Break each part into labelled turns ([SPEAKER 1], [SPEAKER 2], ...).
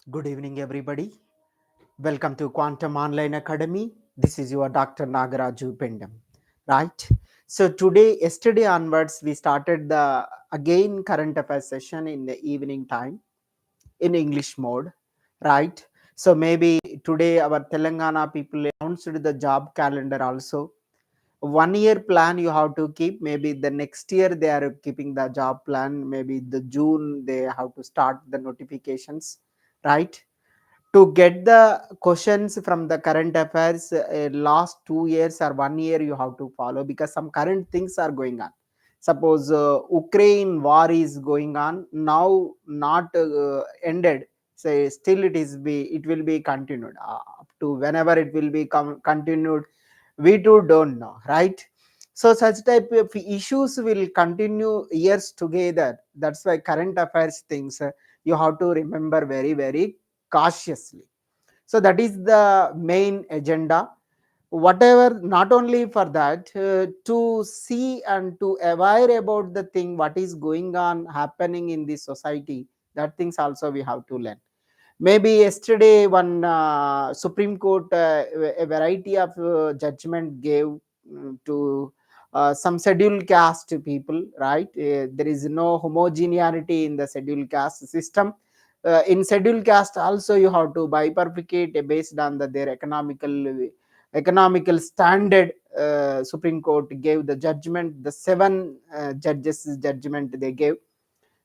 [SPEAKER 1] Good evening, everybody. Welcome to Quantum Online Academy. This is your Dr. Nagaraju Pendam, right? So yesterday onwards, we started the again current affairs session in the evening time in English mode, right? So maybe today our Telangana people announced the job calendar also. 1 year plan you have to keep. Maybe the next year they are keeping the job plan. Maybe the June they have to start the notifications, right? To get the questions from the current affairs last 2 years or 1 year you have to follow, because some current things are going on. Suppose Ukraine war is going on now, not ended. Say still it will be continued up to whenever it will be continued, we too don't know, right? So such type of issues will continue years together. That's why current affairs things you have to remember very very cautiously. So that is the main agenda. Whatever, not only for that, to see and to aware about the thing what is going on happening in the society, that things also we have to learn. Maybe yesterday one Supreme Court a variety of judgment gave to some scheduled caste people, right? There is no homogeneity in the scheduled caste system. In scheduled caste also you have to bifurcate based on their economical standard. Supreme Court gave the judgment, the seven judges judgment they gave.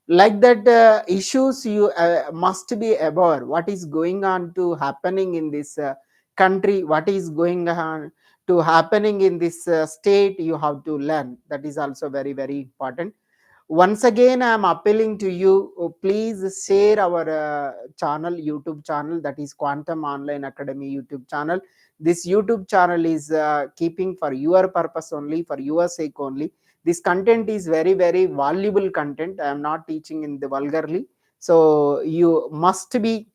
[SPEAKER 1] Like that, issues you must be aware what is going on to happening in this country, what is going on to happening in this state, you have to learn. That is also very very important. Once again I am appealing to you, please share our channel, YouTube channel, that is Quantum Online Academy YouTube channel. This YouTube channel is keeping for your purpose only, for your sake only. This content is very very valuable content. I am not teaching in the vulgarly, so you must be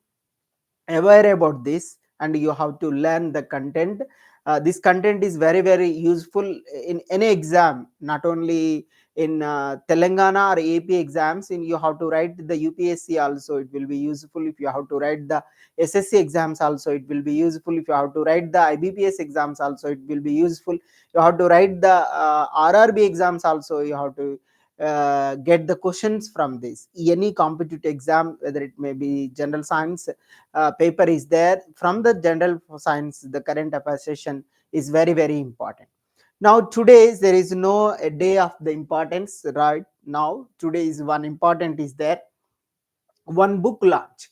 [SPEAKER 1] aware about this and you have to learn the content. This content is very very useful in any exam, not only in Telangana or AP exams. In you have to write the UPSC also, it will be useful. If you have to write the SSC exams also, it will be useful. If you have to write the IBPS exams also, it will be useful. You have to write the RRB exams also, you have to get the questions from this any competitive exam, whether it may be general science paper is there. From the general science, the current affairs session is very very important. Now today there is no a day of the importance, right? Now today is one important is there, one book launch.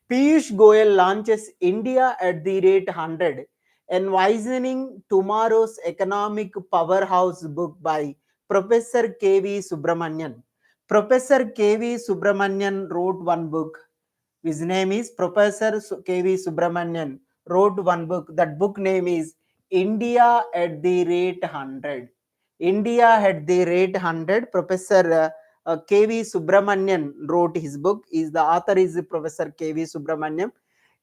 [SPEAKER 1] Piyush Goyal launches India at the rate 100, Envisioning Tomorrow's Economic Powerhouse book by Professor K.V. Subramanian. Professor K.V. Subramanian wrote one book. His name is Professor K.V. Subramanian. Wrote one book. That book name is India at the Rate 100. India at the Rate 100. Professor K.V. Subramanian wrote his book. Is the author is Professor K.V. Subramanian.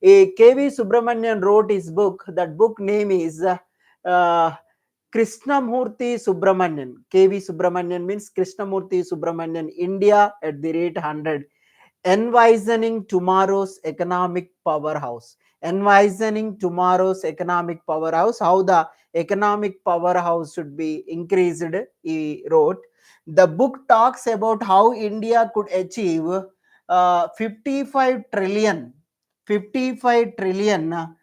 [SPEAKER 1] K.V. Subramanian wrote his book. That book name is uh, Krishnamurti Subramanian. K.V. Subramanian means Krishnamurti Subramanian. India at the rate 100. Envisioning tomorrow's economic powerhouse. Envisioning tomorrow's economic powerhouse. How the economic powerhouse should be increased, he wrote. The book talks about how India could achieve 55 trillion, 55 trillion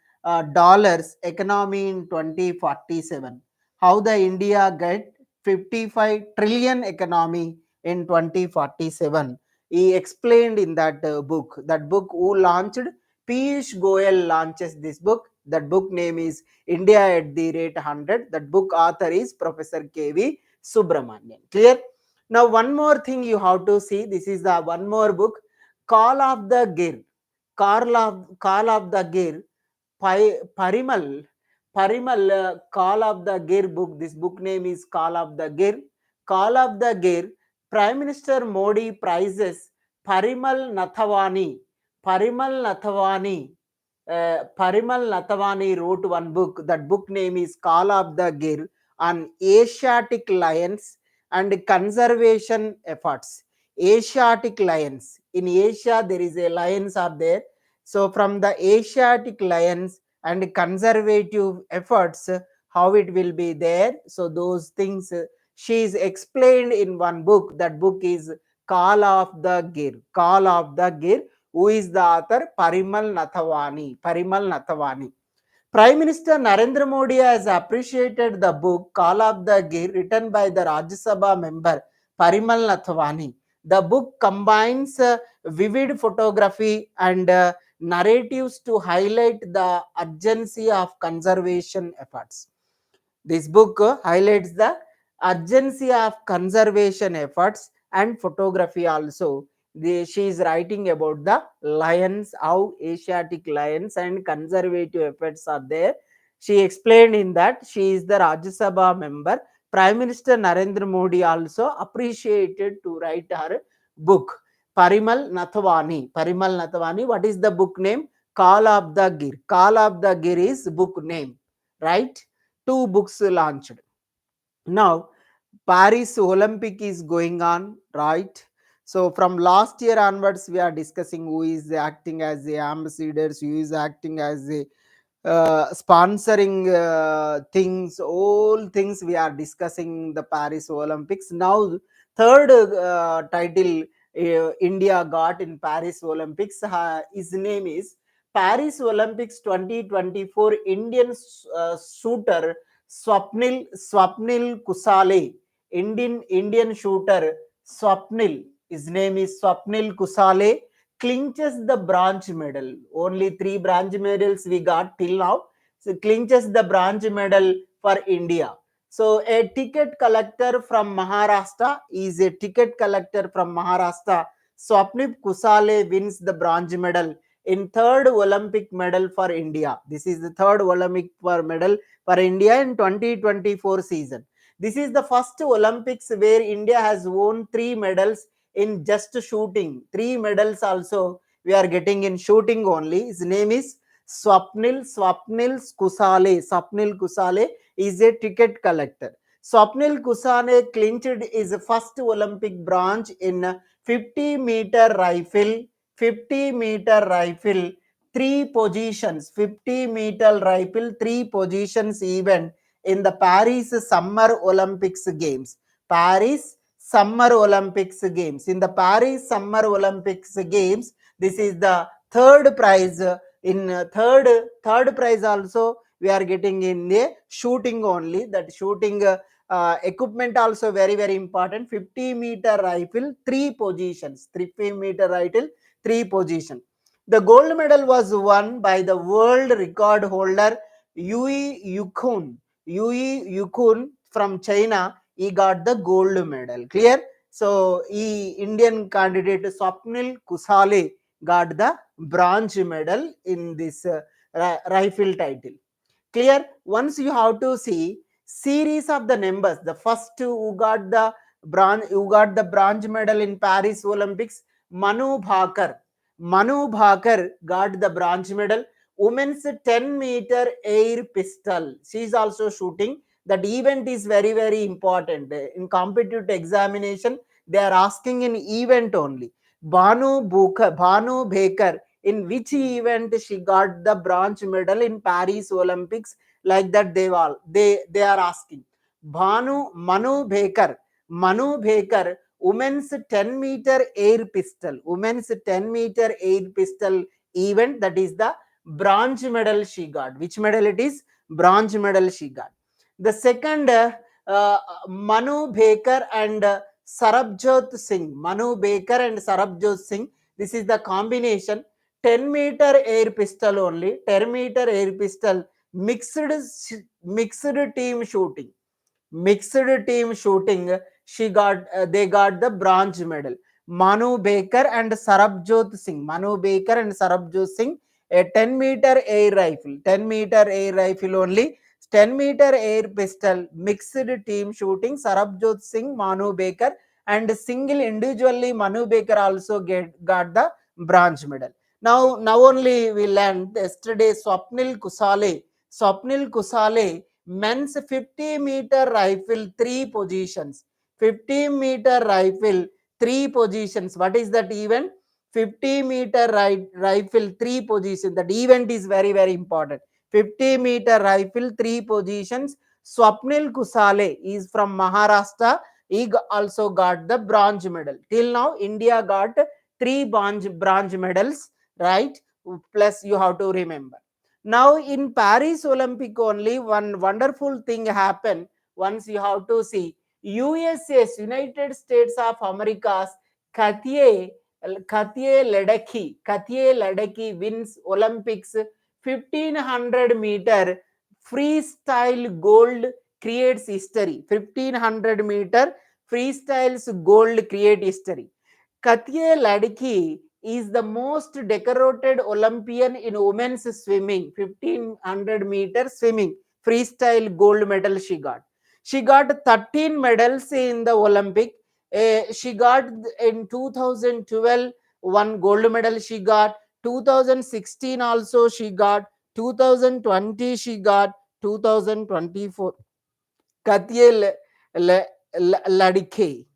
[SPEAKER 1] dollars economy in 2047. How the India get 55 trillion economy in 2047, he explained in that book. That book who launched? Piyush Goyal launches this book. That book name is India at the rate 100. That book author is Professor K.V. Subramanian. Clear? Now one more thing you have to see. This is the one more book, Call of the Gir. Call of the Gir. Parimal Call of the Gir book. This book name is Call of the Gir. Call of the Gir. Prime Minister Modi prizes Parimal Nathawani. Parimal Nathawani. Parimal Nathawani wrote one book. That book name is Call of the Gir on Asiatic lions and conservation efforts. Asiatic lions. In Asia, there is a lions are there. So from the Asiatic lions and conservative efforts, how it will be there. So those things she is explained in one book. That book is Call of the Gir. Call of the Gir. Who is the author? Parimal Nathwani. Parimal Nathwani. Prime Minister Narendra Modi has appreciated the book Call of the Gir written by the Rajya Sabha member Parimal Nathwani. The book combines vivid photography and narratives to highlight the urgency of conservation efforts. This book highlights the urgency of conservation efforts and photography also. She is writing about the lions, how Asiatic lions and conservative efforts are there. She explained in that she is the Rajya Sabha member. Prime Minister Narendra Modi also appreciated to write her book. Parimal Nathwani. Parimal Nathwani. What is the book name? Call of the Gir. Call of the Gir is book name, right? Two books launched. Now, Paris Olympic is going on, right? So from last year onwards, we are discussing who is acting as the ambassadors, who is acting as the sponsoring things, all things we are discussing the Paris Olympics. Now, third title India got in Paris Olympics, his name is Paris Olympics 2024 Indian shooter Swapnil Kusale. Indian shooter Swapnil. His name is Swapnil Kusale clinches the bronze medal. Only 3 bronze medals we got till now. So clinches the bronze medal for India. So a ticket collector from Maharashtra is a ticket collector from Maharashtra. Swapnip Kusale wins the bronze medal in third Olympic medal for India. This is the third Olympic medal for India in 2024 season. This is the first Olympics where India has won 3 medals in just shooting. 3 medals also we are getting in shooting only. His name is Swapnil Kusale. Swapnil Kusale is a ticket collector. Swapnil Kusale clinched his first Olympic bronze in 50-meter rifle. 50-meter rifle, 3 positions. 50-meter rifle, 3 positions event in the Paris Summer Olympics Games. Paris Summer Olympics Games. In the Paris Summer Olympics Games, this is the third prize. In third prize also we are getting in the shooting only. That shooting equipment also very important. 50-meter rifle, 3 positions. 50-meter rifle, 3 position. The gold medal was won by the world record holder Yugeen. Yugeen from China. He got the gold medal. Clear? So, Indian candidate Swapnil Kusale got the bronze medal in this rifle title. Clear? Once you have to see series of the numbers. The first who got the bronze medal in Paris Olympics, Manu Bhaker. Manu Bhaker got the bronze medal. Women's 10-meter air pistol. She is also shooting. That event is very important. In competitive examination, they are asking an event only. Bhanu Baker, in which event she got the bronze medal in Paris Olympics? Like that they are asking. Manu Baker, women's 10-meter air pistol. Women's 10-meter air pistol event, that is the bronze medal she got. Which medal it is? Bronze medal she got. The second, Manu Baker and Sarabjot Singh. Manu Baker and Sarabjot Singh. This is the combination. 10-meter air pistol only. 10-meter air pistol. Mixed team shooting. Mixed team shooting. They got the bronze medal. Manu Baker and Sarabjot Singh. Manu Baker and Sarabjot Singh. A 10-meter air rifle. 10-meter air rifle only. 10-meter air pistol, mixed team shooting, Sarabjot Singh, Manu Baker, and single individually Manu Baker also got the bronze medal. Now only we learned yesterday Swapnil Kusale. Swapnil Kusale, men's 50-meter rifle, 3 positions. 50-meter rifle, 3 positions. What is that event? 50-meter rifle, 3 positions. That event is very, very important. 50-meter rifle, 3 positions. Swapnil Kusale is from Maharashtra. He also got the bronze medal. Till now, India got three bronze medals, right? Plus, you have to remember. Now, in Paris Olympic only, one wonderful thing happened. Once you have to see, USA's United States of America's Katye Ledecky wins Olympics 1500-meter freestyle gold, creates history. 1500-meter freestyles gold create history. Katye Ledecky is the most decorated Olympian in women's swimming. 1500-meter swimming freestyle gold medal she got. She got 13 medals in the Olympic. She got in 2012 one gold medal she got. 2016 also she got. 2020 she got. 2024 Katye Ladike,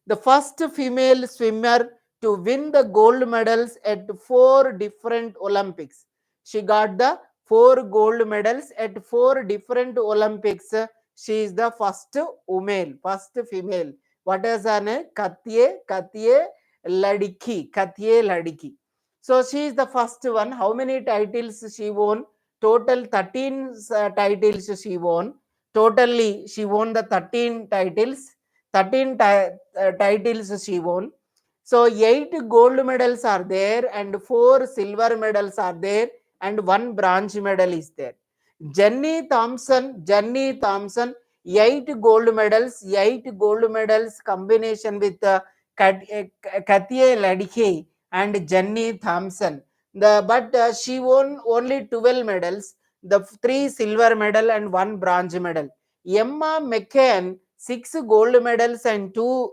[SPEAKER 1] the first female swimmer to win the gold medals at 4 different Olympics. She got the 4 gold medals at 4 different Olympics. She is the first woman, first female. What is her name? Katye Ladiki. So she is the first one. How many titles she won? Total 13 titles she won. Totally, she won the 13 titles. 13 titles she won. So 8 gold medals are there, and 4 silver medals are there, and 1 bronze medal is there. Jenny Thompson, 8 gold medals combination with Katye Ladike and Jenny Thompson. But she won only 12 medals, the 3 silver medal and 1 bronze medal. Emma McCann, 6 gold medals and 2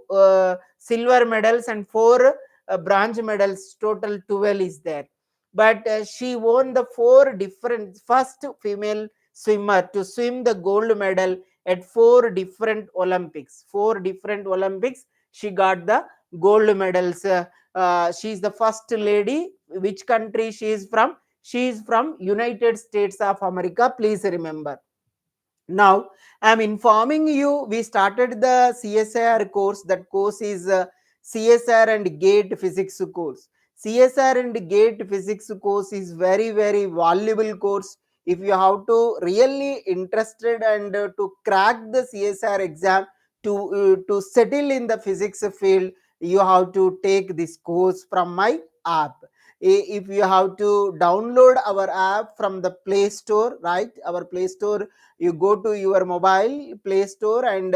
[SPEAKER 1] silver medals and 4 bronze medals. Total 12 is there. But she won the 4 different first female swimmer to swim the gold medal at 4 different Olympics. 4 different Olympics, she got the gold medals. She is the first lady. Which country she is from? She is from United States of America. Please remember. Now, I am informing you, we started the CSIR course. That course is CSR and GATE physics course. CSR and GATE physics course is very, very valuable course. If you have to really interested and to crack the CSR exam, to settle in the physics field, you have to take this course from my app. If you have to download our app from the Play Store, right? Our Play Store, you go to your mobile Play Store and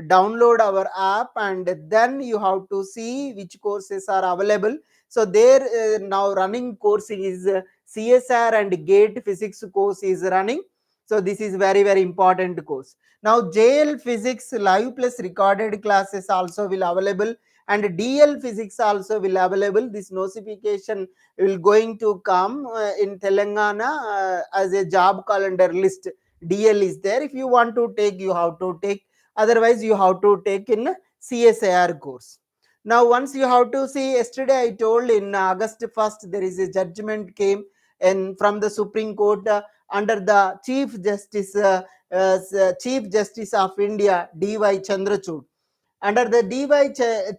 [SPEAKER 1] download our app, and then you have to see which courses are available. So there now running course is CSR and GATE physics course is running. So this is very, very important course. Now JL physics live plus recorded classes also will available, and DL physics also will available. This notification will going to come in Telangana as a job calendar list. DL is there. If you want to take, you have to take. Otherwise, you have to take in CSIR course. Now, once you have to see, yesterday I told in August 1st, there is a judgment came and from the Supreme Court under the Chief Justice of India, D.Y. Chandrachud. Under the D.Y.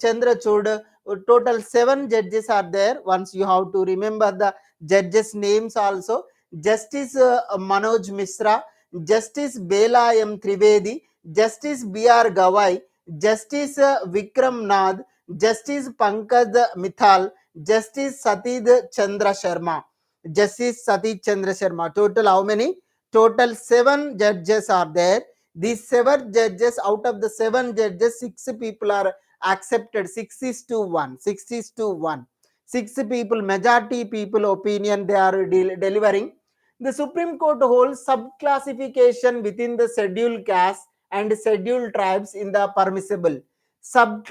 [SPEAKER 1] Chandrachud, total 7 judges are there. Once you have to remember the judges' names also. Justice Manoj Mishra, Justice Bela M. Trivedi, Justice B.R. Gawai, Justice Vikram Nath, Justice Pankaj Mithal, Justice Satid Chandra Sharma. Justice Satid Chandra Sharma. Total how many? Total 7 judges are there. These 7 judges, out of the 7 judges, 6 people are accepted. 6 is to 1. 6 is to 1. 6 people, majority people opinion they are delivering. The Supreme Court holds sub-classification within the scheduled caste and scheduled tribes in the permissible. Sub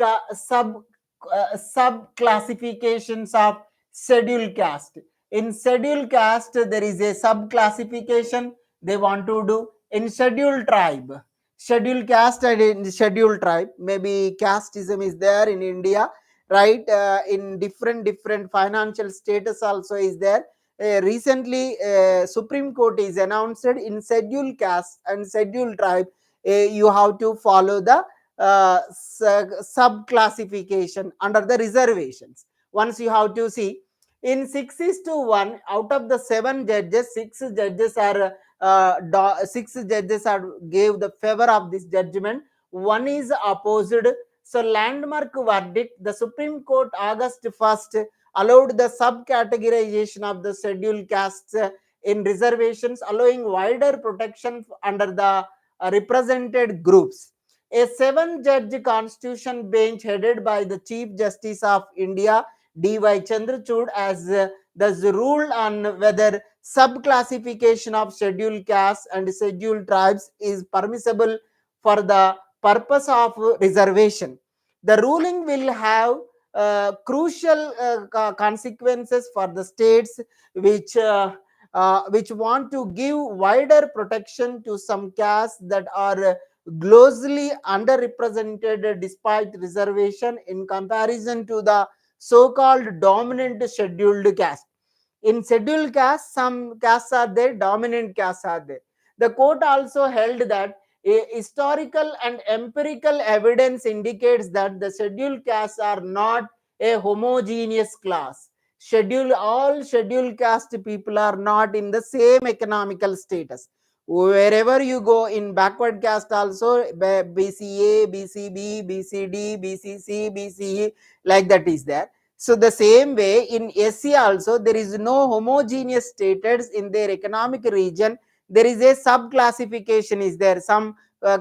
[SPEAKER 1] classifications of scheduled caste. In scheduled caste, there is a sub-classification they want to do. In scheduled tribe, scheduled caste and in scheduled tribe, maybe casteism is there in India. right? In different financial status also is there. Recently, Supreme Court is announced in scheduled caste and scheduled tribe, you have to follow the sub classification under the reservations. Once you have to see, in 6 is to 1, out of the 7 judges, 6 judges are gave the favor of this judgment, one is opposed. So landmark verdict, the Supreme Court August 1st allowed the subcategorization of the scheduled castes in reservations, allowing wider protection under the represented groups. A 7-judge constitution bench headed by the Chief Justice of India, D.Y. Chandrachud, has thus ruled on whether subclassification of scheduled castes and scheduled tribes is permissible for the purpose of reservation. The ruling will have crucial consequences for the states which want to give wider protection to some castes that are grossly underrepresented despite reservation in comparison to the so-called dominant scheduled caste. In scheduled castes, some castes are there, dominant castes are there. The court also held that historical and empirical evidence indicates that the scheduled castes are not a homogeneous class. All scheduled caste people are not in the same economical status. Wherever you go in backward caste also, BCA, BCB, BCD, BCC, BCE, like that is there. So the same way in SC also, there is no homogeneous status in their economic region. There is a sub classification is there. Some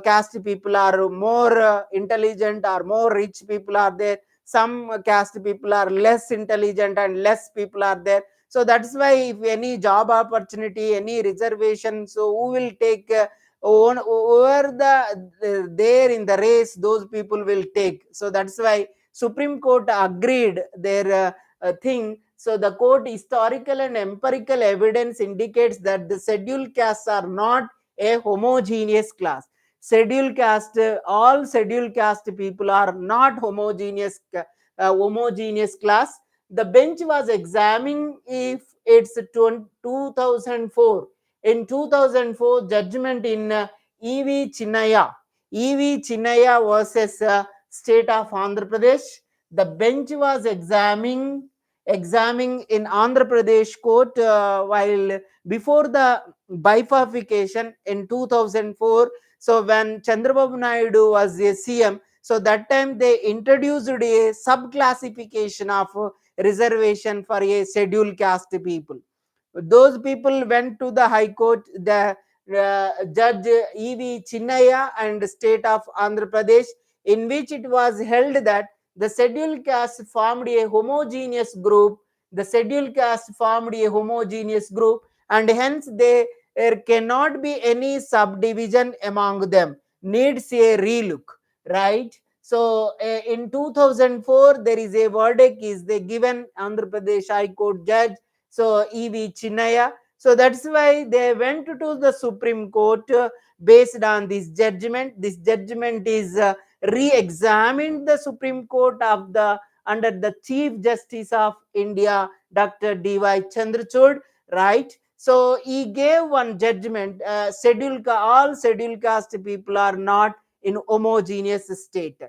[SPEAKER 1] caste people are more intelligent or more rich people are there. Some caste people are less intelligent and less people are there. So that's why if any job opportunity, any reservation, so who will take over there in the race, those people will take. So that's why Supreme Court agreed their thing. So the court historical and empirical evidence indicates that the scheduled castes are not a homogeneous class. Scheduled caste, all scheduled caste people are not homogeneous class. The bench was examining if it's 2004. In 2004, judgment in E.V. Chinnaya. E.V. Chinnaya versus state of Andhra Pradesh. The bench was examining in Andhra Pradesh court while before the bifurcation in 2004. So when Chandrababu Naidu was a CM, so that time they introduced a sub classification of reservation for a scheduled caste people. Those people went to the High Court. The Judge E.V. Chinnaya and State of Andhra Pradesh, in which it was held that the scheduled caste formed a homogeneous group. The scheduled caste formed a homogeneous group, and hence there cannot be any subdivision among them. Needs a relook, right? So in 2004, there is a verdict is they given Andhra Pradesh High Court judge, so E.V. Chinnaya. So that's why they went to the Supreme Court based on this judgment. This judgment is re-examined the Supreme Court of the under the Chief Justice of India, Dr. D.Y. Chandrachud, right? So he gave one judgment. All scheduled caste people are not in homogeneous state,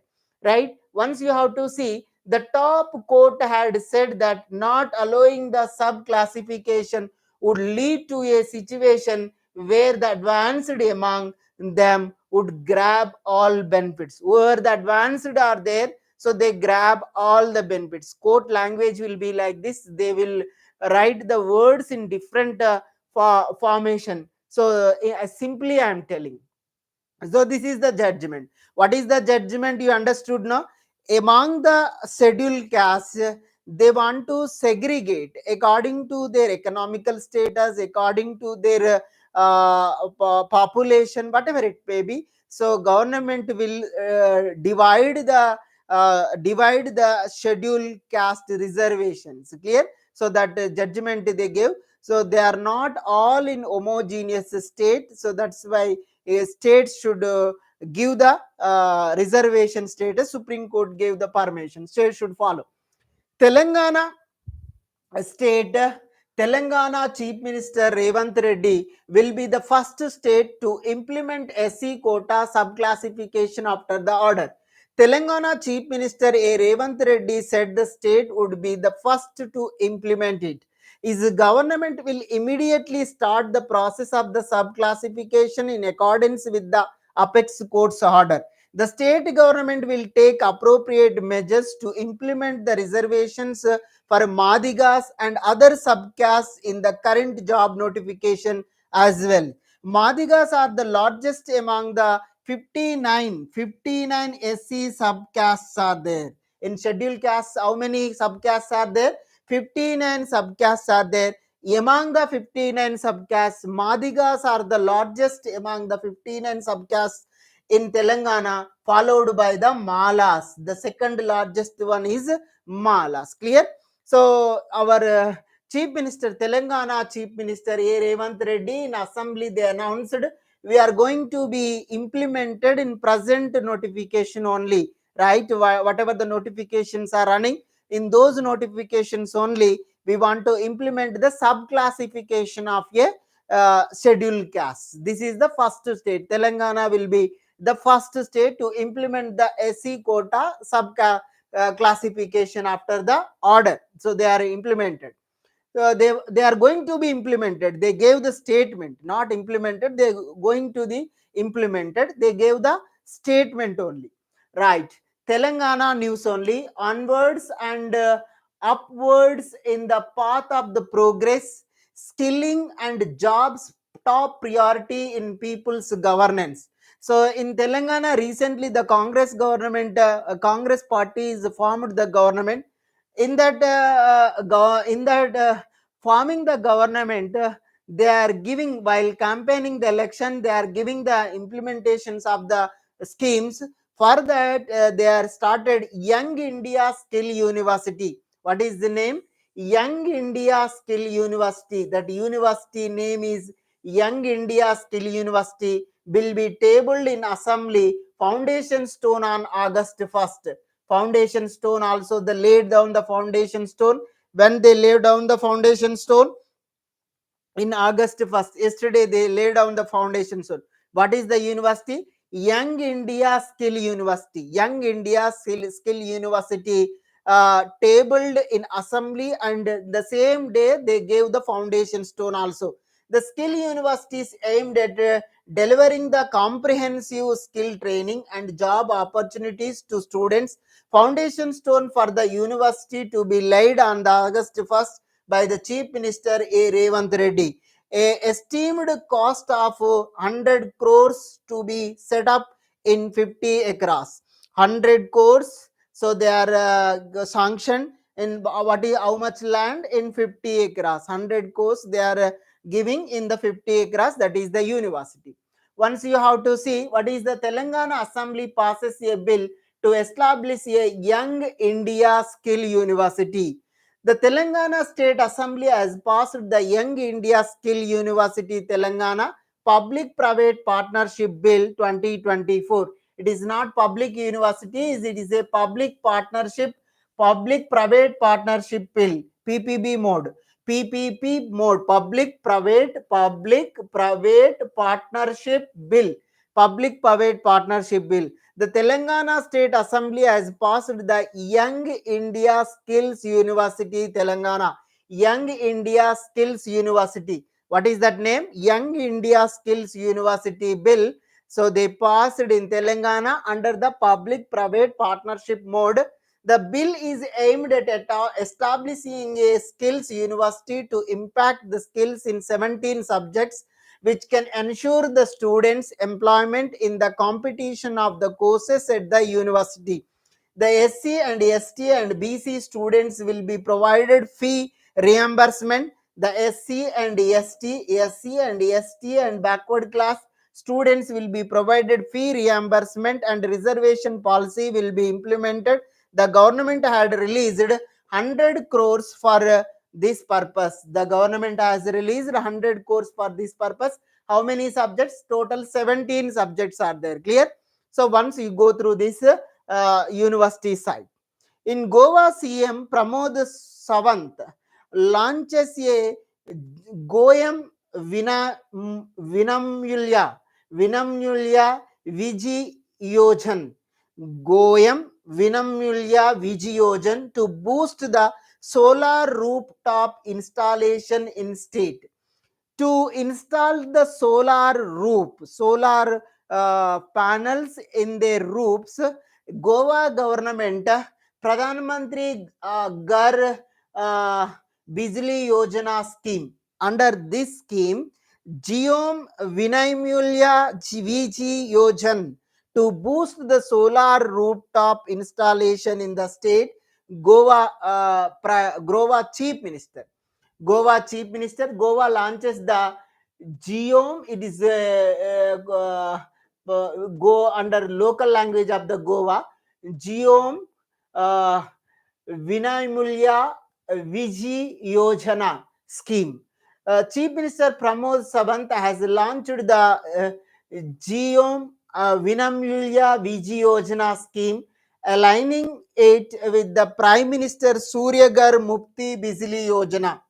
[SPEAKER 1] right? Once you have to see, the top court had said that not allowing the sub classification would lead to a situation where the advanced among them would grab all benefits. Where the advanced are there, so they grab all the benefits. Court language will be like this. They will write the words in different formation. So simply I am telling. So this is the judgment. What is the judgment? You understood now? Among the scheduled castes, they want to segregate according to their economical status, according to their population, whatever it may be. So government will divide the scheduled caste reservations. Clear? So that judgment they give. So they are not all in homogeneous state. So that's why a state should give the reservation status. Supreme Court gave the permission. State should follow. Telangana state, Telangana Chief Minister Revant Reddy will be the first state to implement SC quota subclassification after the order. Telangana Chief Minister A. Revant Reddy said the state would be the first to implement it. His government will immediately start the process of the subclassification in accordance with the apex court's order. The state government will take appropriate measures to implement the reservations for Madigas and other subcastes in the current job notification as well. Madigas are the largest among the 59 SC subcastes are there. In scheduled castes, how many subcastes are there? 59 subcastes are there. Among the 59 subcastes, Madigas are the largest among the 59 subcastes in Telangana, followed by the Malas. The second largest one is Malas. Clear? So our Chief Minister, Telangana Chief Minister A. Revant Reddy in Assembly, they announced we are going to be implemented in present notification only, right? Whatever the notifications are running, in those notifications only, we want to implement the subclassification of a scheduled caste. This is the first state. Telangana will be the first state to implement the SC quota classification after the order. So they are implemented. They are going to be implemented. They gave the statement, not implemented. They going to be implemented. They gave the statement only. Right. Telangana news only. Onwards and upwards in the path of the progress, skilling and jobs top priority in people's governance. So in Telangana, recently the Congress government, Congress party is formed the government. In that, forming the government, they are giving, while campaigning the election, they are giving the implementations of the schemes. For that, they are started Young India Skill University. What is the name? Young India Skill University. That university name is Young India Skill University. Will be tabled in Assembly. Foundation stone on August 1st. Foundation stone also, they laid down the foundation stone. When they laid down the foundation stone in August 1st, yesterday they laid down the foundation stone. What is the university? Young India Skill University. Young India Skill University tabled in Assembly, and the same day they gave the foundation stone also. The skill universities aimed at delivering the comprehensive skill training and job opportunities to students. Foundation stone for the university to be laid on the August 1st by the Chief Minister A. Revant Reddy. A esteemed cost of 100 crores to be set up in 50 acres. 100 crores, so they are sanctioned in what is how much land in 50 acres. 100 crores they are giving in the 50 acres, that is the university. Once you have to see what is the Telangana Assembly passes a bill to establish a Young India Skill University. The Telangana State Assembly has passed the Young India Skill University Telangana Public-Private Partnership Bill 2024. It is not public universities, it is a public-private partnership bill, PPP mode. PPP mode, public-private partnership bill, public-private partnership bill. The Telangana State Assembly has passed the Young India Skills University Telangana. Young India Skills University. What is that name? Young India Skills University Bill. So they passed in Telangana under the public-private partnership mode. The bill is aimed at establishing a skills university to impact the skills in 17 subjects, which can ensure the students employment in the competition of the courses at the university. The SC and ST and BC students will be provided fee reimbursement. The SC and SC and ST and backward class students will be provided fee reimbursement, and reservation policy will be implemented. The government had released 100 crores for this purpose. The government has released 100 crores for this purpose. How many subjects? Total 17 subjects are there. Clear? So once you go through this university side, In Goa, CM Pramod Sawant launches a Goyam Vinamulya Vij Yevjan, Goyam Vinamulya Vij Yevjan to boost the solar rooftop installation in state. To install the solar panels in their roofs, Goa government Pradhan Mantri Gar Bijli Yojana scheme. Under this scheme, Geom Vinamulya Vij Yojan to boost the solar rooftop installation in the state. Goa Chief Minister. Goa launches the Geom. It is go under local language of the Goa. Geom Vinamulya Vij Yojana scheme. Chief Minister Pramod Sawant has launched the Geom Vinamulya Vij Yojana scheme, aligning it with the Prime Minister Suryagar Mufti Bijli Yojana.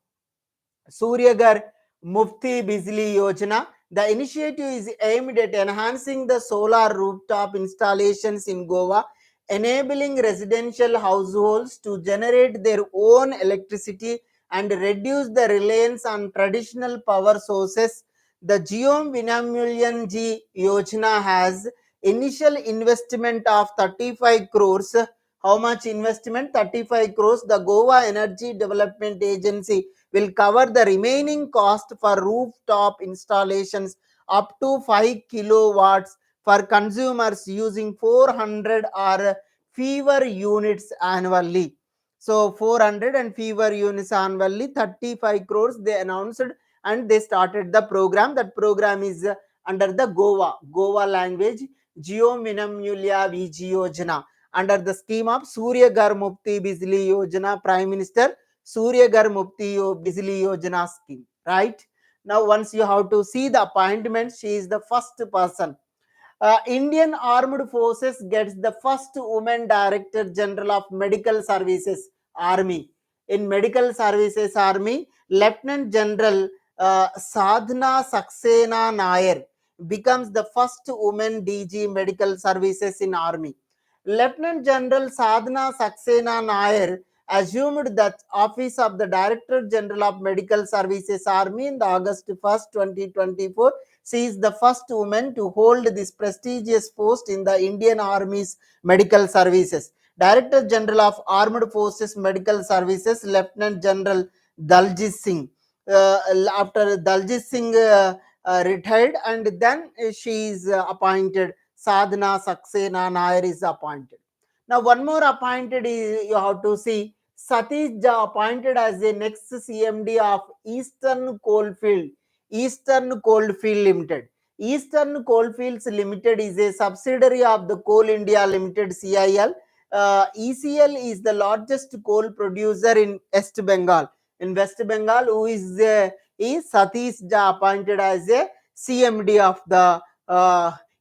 [SPEAKER 1] Suryagar Mufti Bijli Yojana. The initiative is aimed at enhancing the solar rooftop installations in Goa, enabling residential households to generate their own electricity and reduce the reliance on traditional power sources. The Geom Vinamulyan Ji Yojana has initial investment of 35 crores. How much investment? 35 crores. The Goa Energy Development Agency will cover the remaining cost for rooftop installations up to 5 kilowatts for consumers using 400 or fewer units annually. So 400 and fewer units annually, 35 crores they announced, and they started the program. That program is under the Goa language, Geo Vinamulya Vij Yojana, under the scheme of Suryagar Mufti Bijli Yojana, Prime Minister Suryagar Mufti Bijli Yojana scheme. Right? Now, once you have to see the appointment, she is the first person. Indian Armed Forces gets the first woman Director General of Medical Services Army. In Medical Services Army, Lieutenant General Sadhna Saxena Nair becomes the first woman DG Medical Services in Army. Lieutenant General Sadhna Saxena Nair assumed the office of the Director General of Medical Services Army in the August 1st, 2024. She is the first woman to hold this prestigious post in the Indian Army's medical services. Director General of Armed Forces Medical Services, Lieutenant General Daljit Singh. After Daljit Singh retired, and then she is appointed. Sadhna Saxena Nair is appointed. Now, one more appointed is, you have to see, Satish Jha appointed as the next CMD of Eastern Coalfield Limited. Eastern Coalfields Limited is a subsidiary of the Coal India Limited (CIL). ECL is the largest coal producer in West Bengal. In West Bengal, who is Satish Jha appointed as a CMD of the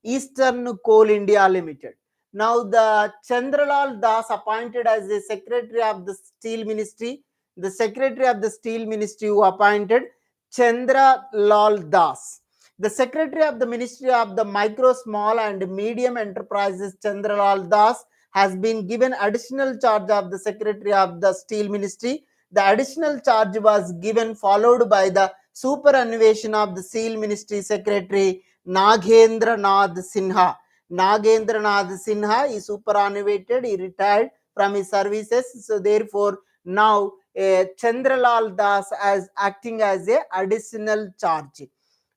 [SPEAKER 1] Eastern Coal India Limited. Now, the Chandralal Das appointed as the Secretary of the Steel Ministry. The Secretary of the Steel Ministry who appointed Chandra Lal Das. The Secretary of the Ministry of the Micro, Small and Medium Enterprises, Chandra Lal Das, has been given additional charge of the Secretary of the Steel Ministry. The additional charge was given followed by the superannuation of the Steel Ministry Secretary Nagendra Nath Sinha. Nagendra Nath Sinha is superannuated, he retired from his services. So therefore, now Chandralal Das as acting as a additional charge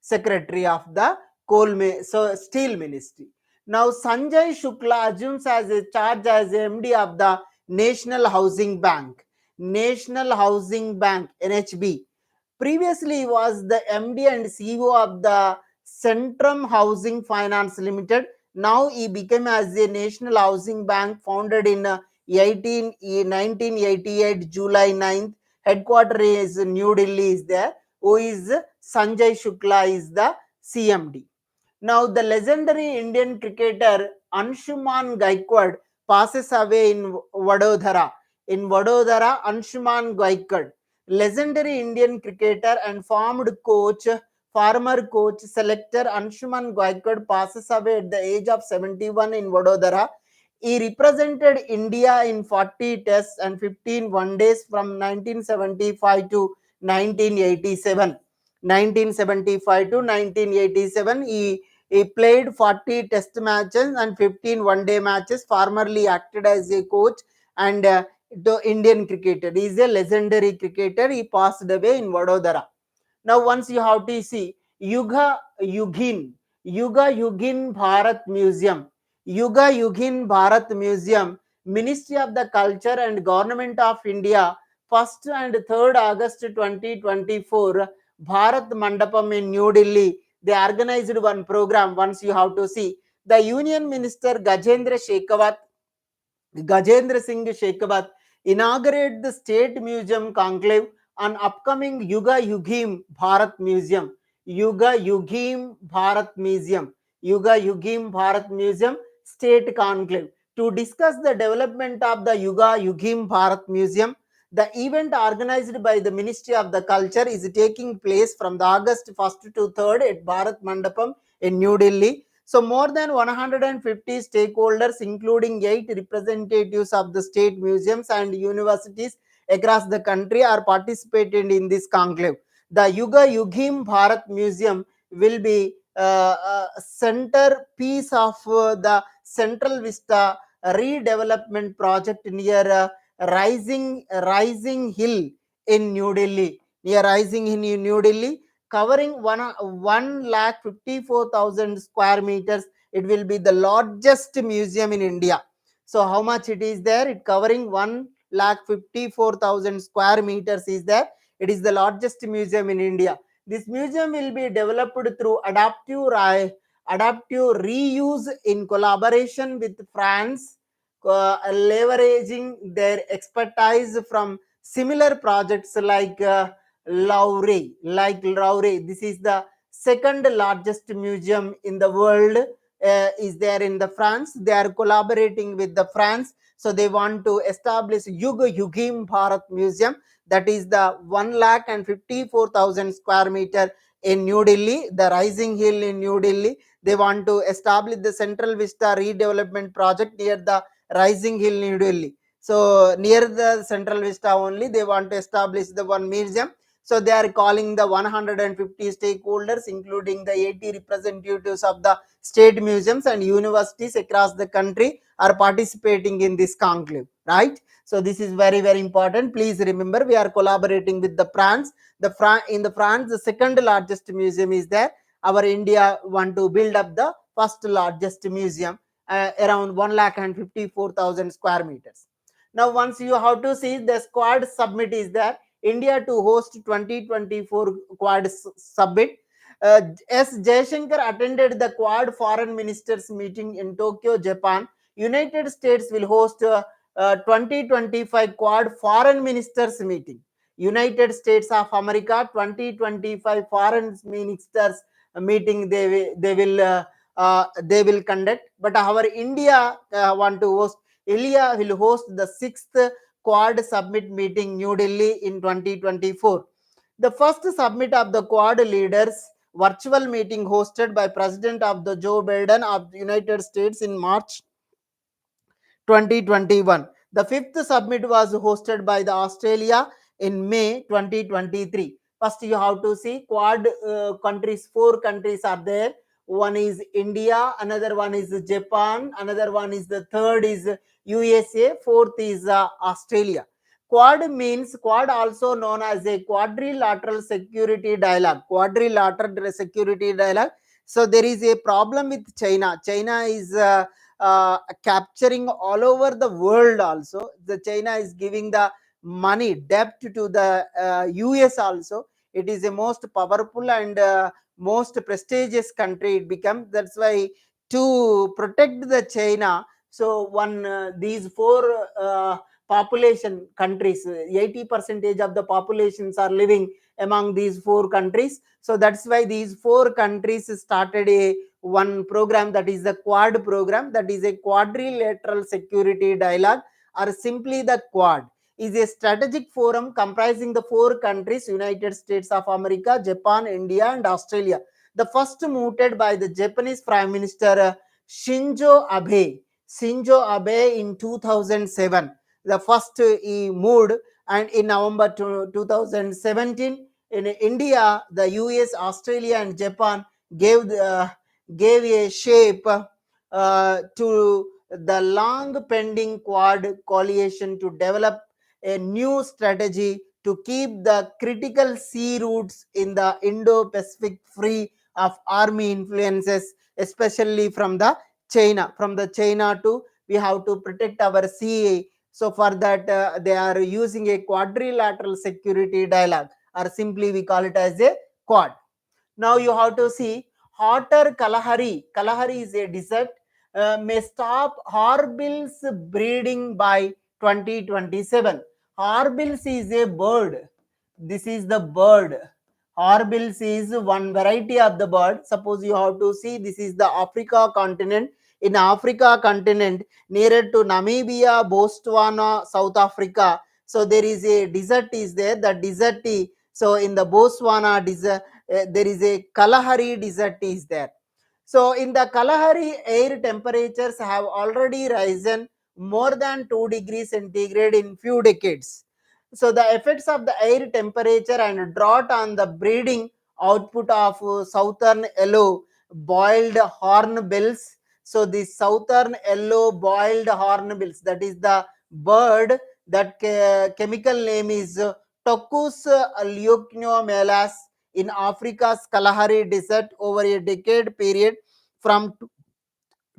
[SPEAKER 1] secretary of the steel ministry. Now Sanjay Shukla assumes as a charge as MD of the National Housing Bank. National Housing Bank NHB. Previously he was the MD and CEO of the Centrum Housing Finance Limited. Now he became as a National Housing Bank founded in 1988 July 9th. Headquarter is New Delhi is there. Who is Sanjay Shukla is the CMD. Now the legendary Indian cricketer Anshuman Gaikwad passes away in Vadodara. In Vadodara, Anshuman Gaikwad, legendary Indian cricketer and former coach, selector Anshuman Gaikwad passes away at the age of 71 in Vadodara. He represented India in 40 tests and 15 one days from 1975 to 1987. 1975 to 1987, he played 40 test matches and 15 one-day matches, formerly acted as a coach and the Indian cricketer. He is a legendary cricketer. He passed away in Vadodara. Now, once you have to see Yugeen, Yugeen Bharat Museum, Yugeen Bharat Museum, Ministry of the Culture and Government of India, 1st and 3rd August 2024, Bharat Mandapam in New Delhi. They organized one program. Once you have to see the Union Minister Gajendra Singh Shekhawat inaugurated the State Museum conclave on upcoming Yugeen Bharat Museum. Yugeen Bharat Museum. Yugeen Bharat Museum State Conclave. To discuss the development of the Yugeen Bharat Museum, the event organized by the Ministry of the Culture is taking place from the August 1st to 3rd at Bharat Mandapam in New Delhi. So more than 150 stakeholders, including 8 representatives of the state museums and universities across the country, are participating in this conclave. The Yugeen Bharat Museum will be centerpiece of the Central Vista redevelopment project near Rising Hill in New Delhi. Near Rising Hill in New Delhi, covering 1,54,000 square meters. It will be the largest museum in India. So how much it is there? It covering 1,54,000 square meters is there. It is the largest museum in India. This museum will be developed through adaptive reuse in collaboration with France, leveraging their expertise from similar projects like Louvre. This is the second largest museum in the world. Is there in the France? They are collaborating with the France, so they want to establish Yugeen Bharat Museum. That is the 1,54,000 square meter in New Delhi, the Rising Hill in New Delhi. They want to establish the Central Vista redevelopment project near the Rising Hill, New Delhi. So near the Central Vista only, they want to establish the one museum. So they are calling the 150 stakeholders, including the 80 representatives of the state museums and universities across the country, are participating in this conclave, right? So this is very, very important. Please remember, we are collaborating with the France. In the France, the second largest museum is there. Our India want to build up the first largest museum, around 1,54,000 square meters. Now, once you have to see the Quad summit is there. India to host 2024 Quad summit. S. Jaishankar attended the Quad foreign ministers meeting in Tokyo, Japan. United States will host 2025 Quad foreign ministers meeting. United States of America 2025 foreign ministers meeting they will conduct. But our India want to host. India will host the 6th Quad summit meeting New Delhi in 2024. The first summit of the Quad leaders virtual meeting hosted by President of the Joe Biden of the United States in March 2021. The fifth summit was hosted by the Australia in May 2023. First, you have to see Quad countries, 4 countries are there. One is India, another one is Japan, another one is the third is USA, fourth is Australia. Quad also known as a quadrilateral security dialogue. Quadrilateral security dialogue. So there is a problem with China. China is capturing all over the world also. The China is giving the money debt to the US also. It is the most powerful and most prestigious country it becomes. That's why to protect the China, so these 4 population countries, 80% of the populations are living among these 4 countries. So that's why these 4 countries started a one program, that is the Quad program, that is a quadrilateral security dialogue, or simply the Quad, is a strategic forum comprising the four countries: United States of America, Japan, India, and Australia. The first mooted by the Japanese Prime Minister Shinzo Abe. Shinzo Abe in 2007. The first he moved, and in November 2017, in India, the US, Australia, and Japan gave a shape to the long pending Quad coalition to develop a new strategy to keep the critical sea routes in the Indo-Pacific free of army influences, especially from the China. From the China to, we have to protect our sea. So for that, they are using a quadrilateral security dialogue, or simply we call it as a Quad. Now you have to see hotter Kalahari. Kalahari is a desert. May stop hornbills breeding by 2027. Hornbills is a bird. This is the bird. Hornbills is one variety of the bird. Suppose you have to see, this is the Africa continent. In Africa continent, nearer to Namibia, Botswana, South Africa. So there is a desert is there. The desert. So in the Botswana desert, there is a Kalahari desert is there. So in the Kalahari, air temperatures have already risen more than 2 degrees centigrade in few decades. So the effects of the air temperature and drought on the breeding output of southern yellow boiled hornbills. So the southern yellow boiled hornbills, that is the bird, that chemical name is Tocus leucinomelas, in Africa's Kalahari Desert over a decade period from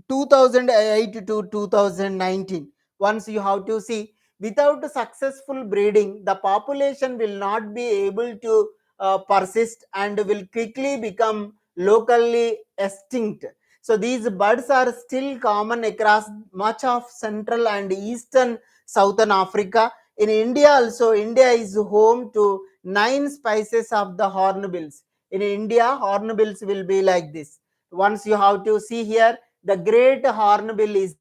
[SPEAKER 1] 2008 to 2019. Once you have to see, without successful breeding, the population will not be able to persist and will quickly become locally extinct. So these birds are still common across much of central and eastern southern Africa. In India also, India is home to 9 species of the hornbills. In India, hornbills will be like this. Once you have to see here, the great hornbill is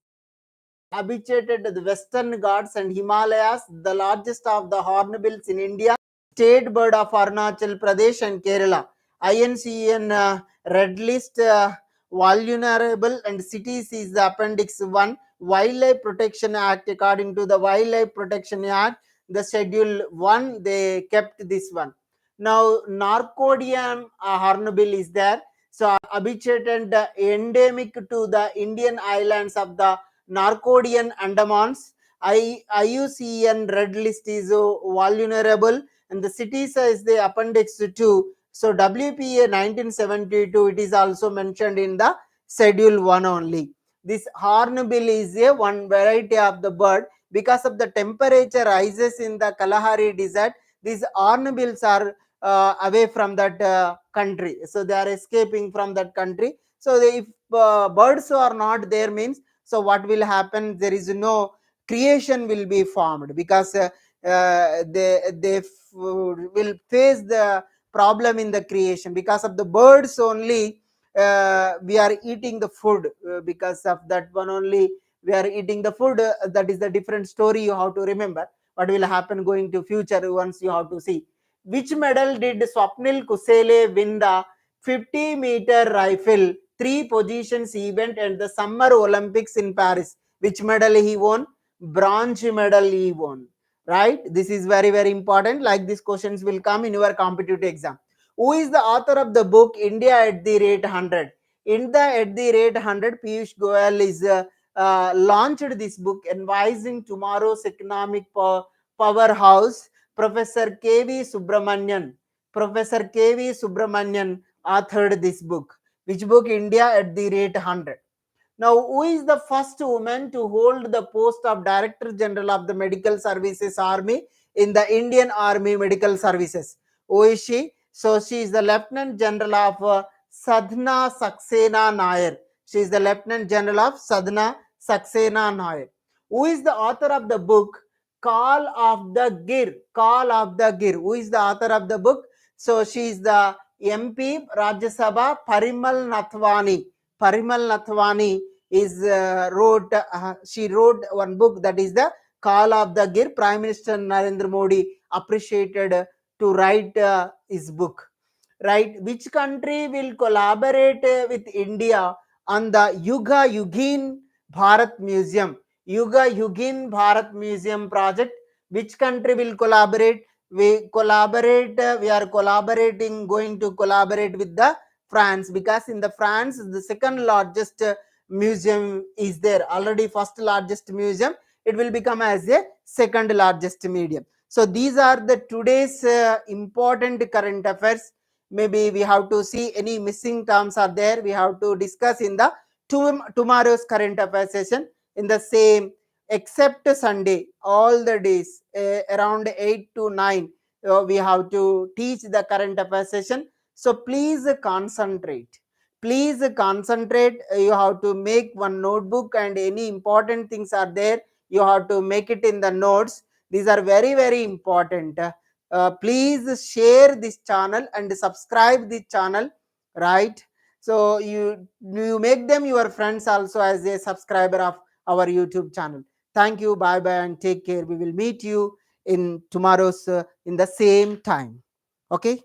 [SPEAKER 1] habituated to the Western Ghats and Himalayas, the largest of the hornbills in India, state bird of Arunachal Pradesh and Kerala. INCN red list vulnerable and cities is the Appendix 1. Wildlife Protection Act, according to the Wildlife Protection Act, the Schedule 1, they kept this one. Now, Narcodian hornbill is there. So, habituated endemic to the Indian islands of the Narcodian Andamans. IUCN red list is vulnerable, and the cities is the Appendix 2. So WPA 1972, it is also mentioned in the Schedule 1 only. This hornbill is a one variety of the bird. Because of the temperature rises in the Kalahari Desert, these hornbills are away from that country. So they are escaping from that country. So if birds are not there means, so what will happen? There is no creation will be formed, because they will face the problem in the creation. Because of the birds only, we are eating the food. Because of that one only, we are eating the food. That is the different story. You have to remember what will happen going to future. Once you have to see, which medal did Swapnil Kusale win the 50-meter rifle 3 positions event at the Summer Olympics in Paris? Which medal he won? Bronze medal he won. Right? This is very, very important. Like these questions will come in your competitive exam. Who is the author of the book India at the Rate 100? India at the Rate 100, Piyush Goyal is launched this book, advising tomorrow's economic powerhouse. Professor K.V. Subramanian. Professor K.V. Subramanian authored this book. Which book? India at the Rate 100. Now, who is the first woman to hold the post of Director General of the Medical Services Army in the Indian Army Medical Services? Who is she? So, she is the Lieutenant General of Sadhna Saxena Nair. She is the Lieutenant General of Sadhna Saxena Nair. Who is the author of the book Call of the Gir? Call of the Gir. Who is the author of the book? So, she is the MP Rajya Sabha Parimal Nathwani. Parimal Nathwani is she wrote one book, that is the Call of the Gir. Prime Minister Narendra Modi appreciated to write his book, right? Which country will collaborate with India on the Yugeen Bharat Museum? Yugeen Bharat Museum project. Which country will collaborate? We collaborate. We are collaborating. Going to collaborate with the France, because in the France the second largest museum is there already. First largest museum, it will become as a second largest museum. So these are the today's important current affairs. Maybe we have to see any missing terms are there, we have to discuss in the tomorrow's current affairs session in the same, except Sunday, all the days around 8 to 9 we have to teach the current affairs session. So please concentrate. Please concentrate. You have to make one notebook, and any important things are there, you have to make it in the notes. These are very, very important. Please share this channel and subscribe this channel, right? So you make them your friends also as a subscriber of our YouTube channel. Thank you. Bye bye and take care. We will meet you in tomorrow's in the same time. Okay.